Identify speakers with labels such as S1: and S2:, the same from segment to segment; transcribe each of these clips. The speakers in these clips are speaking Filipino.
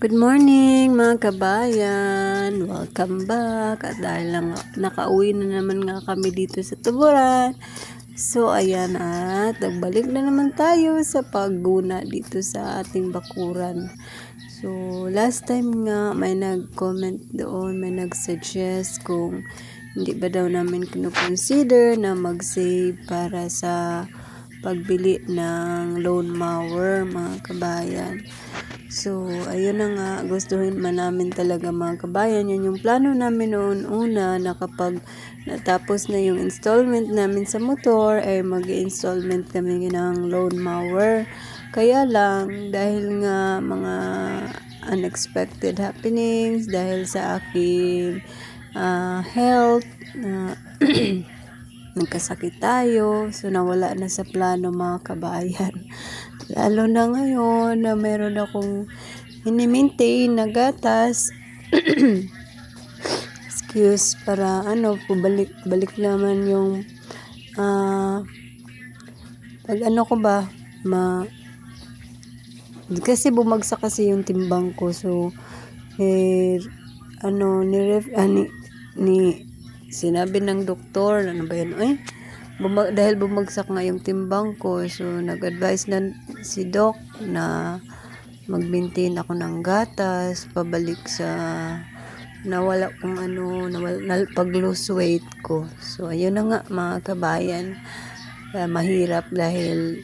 S1: Good morning mga kabayan, welcome back. At dahil lang nakauwi na naman nga kami dito sa Tuburan, so ayan, at nagbalik na naman tayo sa pagguna dito sa ating bakuran. So last time nga may nag-comment doon, may nag-suggest kung hindi ba daw namin kino-consider na mag-save para sa pagbili ng lawn mower mga kabayan. So, ayun na nga, gustuhin man namin talaga mga kabayan. Yun yung plano namin noon una na kapag natapos na yung installment namin sa motor, ay mag-installment kami ng lawn mower. Kaya lang, dahil nga mga unexpected happenings, dahil sa aking health, nagkasakit tayo, so nawala na sa plano mga kabayan. Lalo na ngayon na meron akong ini-maintain na gatas. Excuse, para balik naman yung pag ko ba, kasi bumagsak kasi yung timbang ko, so sinabi ng doktor, ano ba yun, dahil bumagsak nga yung timbang ko, so nag-advise na si doc na mag-maintain ako ng gatas pabalik sa nawala kong pag-lose weight ko. So ayun na nga mga kabayan, mahirap dahil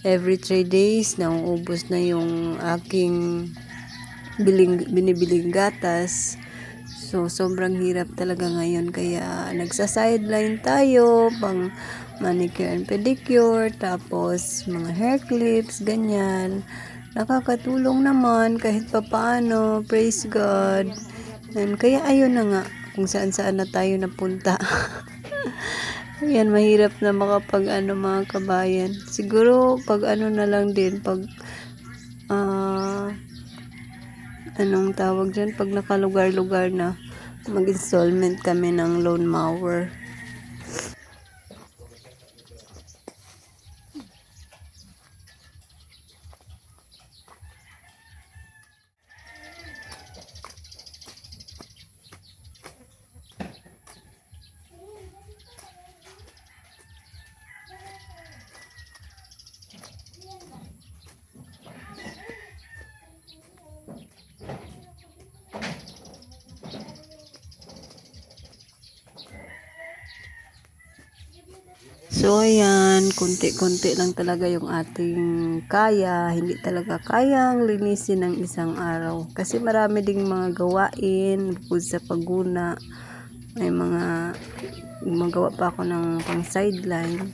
S1: every 3 days nauubos na yung aking binibiling gatas. So, sobrang hirap talaga ngayon. Kaya, nagsa-sideline tayo, pang manicure and pedicure, tapos mga hair clips, ganyan. Nakakatulong naman kahit papaano, praise God. And kaya, ayun na nga, kung saan-saan na tayo napunta. Ayan, mahirap na makapag mga kabayan. Siguro, pag na lang din, pag anong tawag dyan, pag nakalugar-lugar na, mag-installment kami ng lawn mower. So, ayan, konti-konti lang talaga yung ating kaya. Hindi talaga kayang linisin ng isang araw. Kasi marami ding mga gawain, bukod sa pagguna. May mga magawa pa ako ng pang sideline.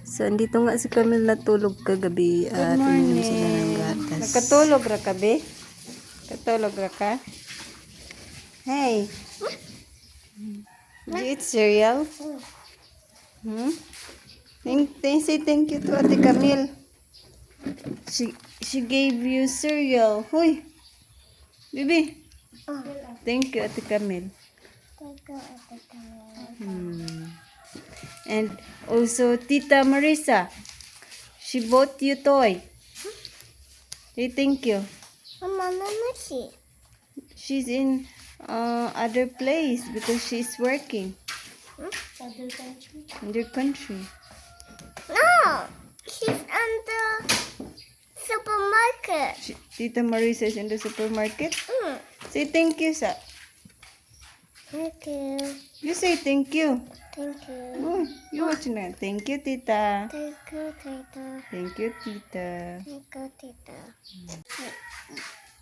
S1: So, andito nga si Camille natulog kagabi at uminom sila ng gatas.
S2: Nakatulog ra ka, be? Katulog ra ka? Hey! Did you eat cereal? Say thank you to Ate Camille. She gave you cereal. Hoy! Bibi! Thank you, Ate Camille. And also, Tita Marisa. She bought you toy. Say thank you.
S3: Mama, she?
S2: She's in other place because she's working
S3: Other country?
S2: in their country.
S3: No, she's in the supermarket.
S2: Tita Marisa is in the supermarket.
S3: Mm.
S2: Say thank you, sa.
S3: Thank you.
S2: You say thank you.
S3: Thank you.
S2: Oh, you watching that? Thank you, Tita.
S3: Thank you, Tita.
S2: Thank you, Tita.
S3: Thank you, Tita.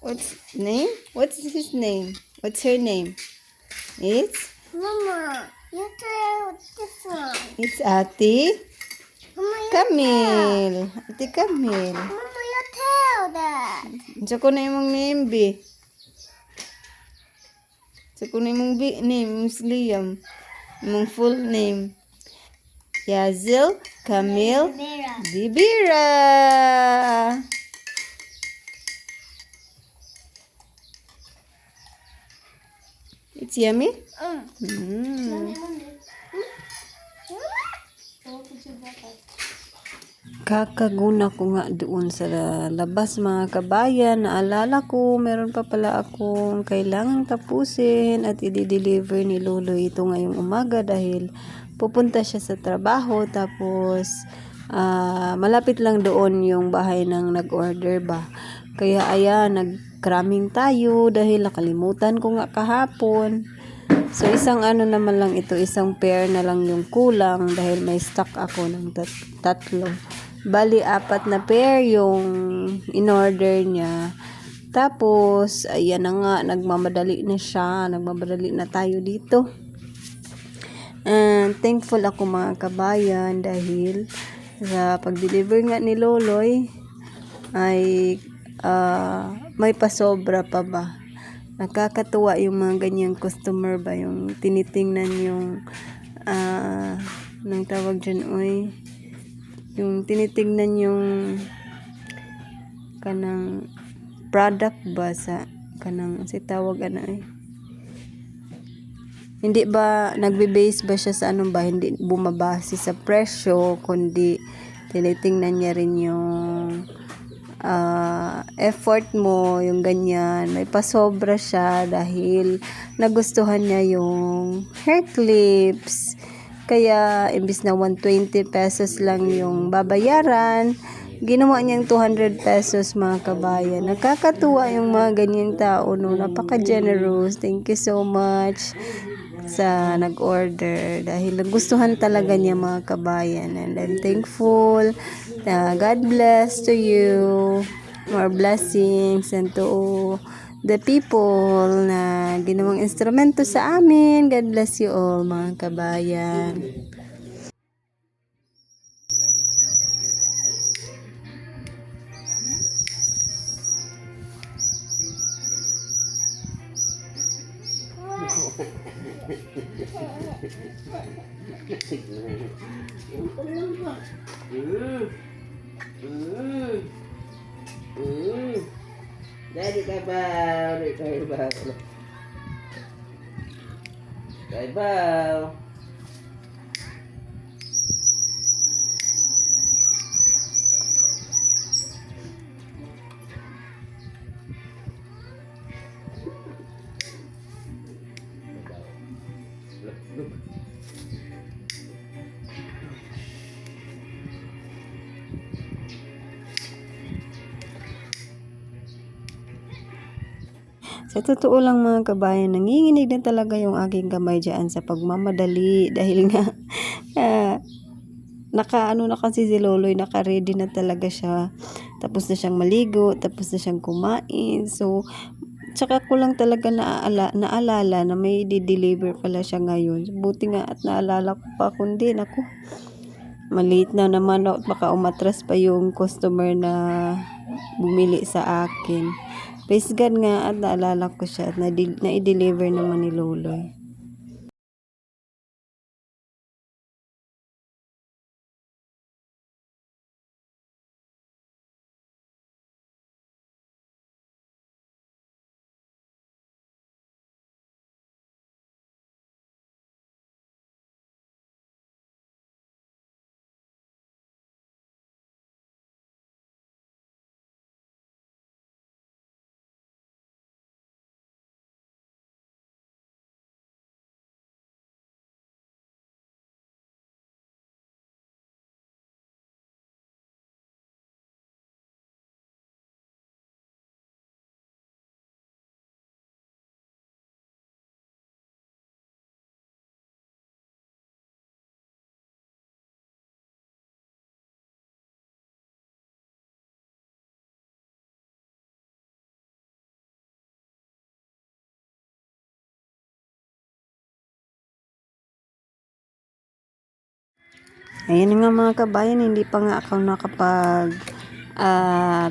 S2: What's name? What's his name? What's her name? It's
S3: Mama, you try this one.
S2: it's Ate
S3: Mama, you
S2: Camille. Ate Camille.
S3: Mama, you tell that.
S2: Sa ko na imong name, B. Sa ko na imong name, Miss Liam. Imong full name. Yazil Camille
S3: Vera.
S2: Dibira. It's yummy?
S1: Kakaguna ko nga doon sa labas mga kabayan. Naalala ko, meron pa pala akong kailangang tapusin at i-deliver ni Lolo ito ngayong umaga dahil pupunta siya sa trabaho. Tapos, malapit lang doon yung bahay ng nag-order ba. Kaya ayan, nag-cramming tayo dahil nakalimutan ko nga kahapon. So, isang ano naman lang ito, isang pair na lang yung kulang dahil may stock ako ng tatlo. Bali, 4 na pair yung in-order niya. Tapos, ayan na nga, nagmamadali na siya. Nagmamadali na tayo dito. And thankful ako mga kabayan dahil sa pag-deliver nga ni Loloy ay may pasobra pa ba. Nakakatuwa yung mga ganyang customer ba, yung tinitingnan yung nang tawag dyan, yung tinitingnan yung kanang product ba sa kanang si tawag hindi ba nagbe-base ba siya sa anong ba, hindi bumabase sa presyo kundi tinitingnan niya rin yung effort mo, yung ganyan. May pasobra siya dahil nagustuhan niya yung hair clips. Kaya, imbis na 120 pesos lang yung babayaran, ginawa niyang 200 pesos mga kabayan. Nakakatuwa yung mga ganyang tao, no? Napaka-generous. Thank you so much sa nag-order dahil nagustuhan talaga niya mga kabayan. And I'm thankful. God bless to you. More blessings and to the people na ginawang instrumento sa amin. God bless you all mga kabayan.
S4: Dari kabaw, kabaw.
S1: Sa totoo lang mga kabayan, nanginginig na talaga yung aking kamay dyan sa pagmamadali dahil nga nakaano na kasi si Loloy, naka-ready na talaga siya. Tapos na siyang maligo, tapos na siyang kumain. So, tsaka ko lang talaga naalala na may di-deliver pala siya ngayon. Buti nga at naalala ko pa, kundi naku, maliit na naman at baka umatras pa yung customer na bumili sa akin. Praise God nga at naalala ko siya at na-i-deliver naman ni Loloy. Ayan nga mga kabayan, hindi pa nga ako nakapag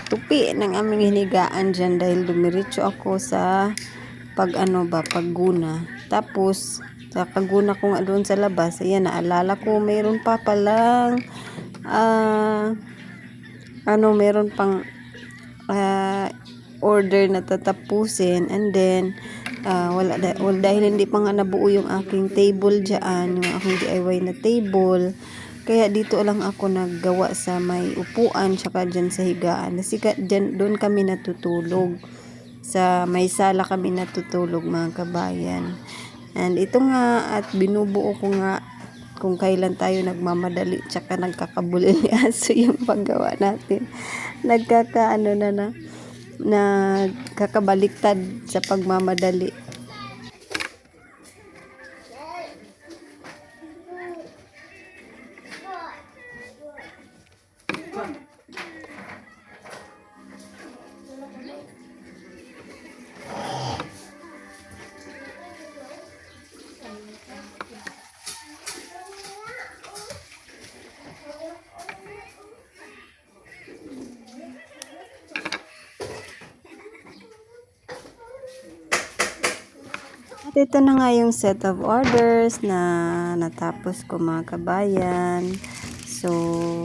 S1: tupi ng aming hinigaan dyan dahil dumiretso ako sa pagguna. Tapos, sa kaguna ko nga doon sa labas, ayan, naalala ko, mayroon pa palang meron pang order na tatapusin and then dahil hindi pa nga nabuo yung aking table dyan, yung aking DIY na table. Kaya dito lang ako naggawa sa may upuan tsaka dyan sa higaan. Kasi dyan, doon kami natutulog. Sa may sala kami natutulog mga kabayan. And ito nga at binubuo ko nga kung kailan tayo nagmamadali tsaka nagkakabulil ni aso yung paggawa natin. Nagkakabaliktad sa pagmamadali. At ito na nga yung set of orders na natapos ko mga kabayan. So,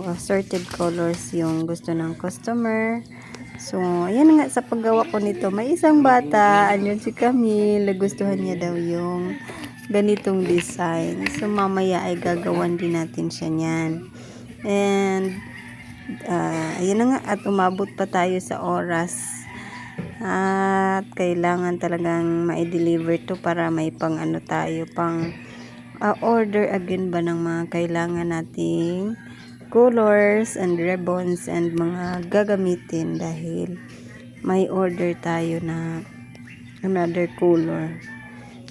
S1: assorted colors yung gusto ng customer. So, ayan nga sa paggawa ko nito. May isang bata, yun si Camille, nagustuhan niya daw yung ganitong design. So, mamaya ay gagawan din natin siya niyan. And, ayan na nga at umabot pa tayo sa oras. At kailangan talagang ma-deliver to para may pang ano tayo, pang order again ba ng mga kailangan nating colors and ribbons and mga gagamitin dahil may order tayo na another color.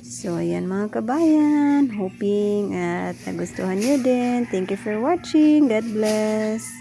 S1: So, ayan mga kabayan, hoping at nagustuhan nyo din. Thank you for watching. God bless.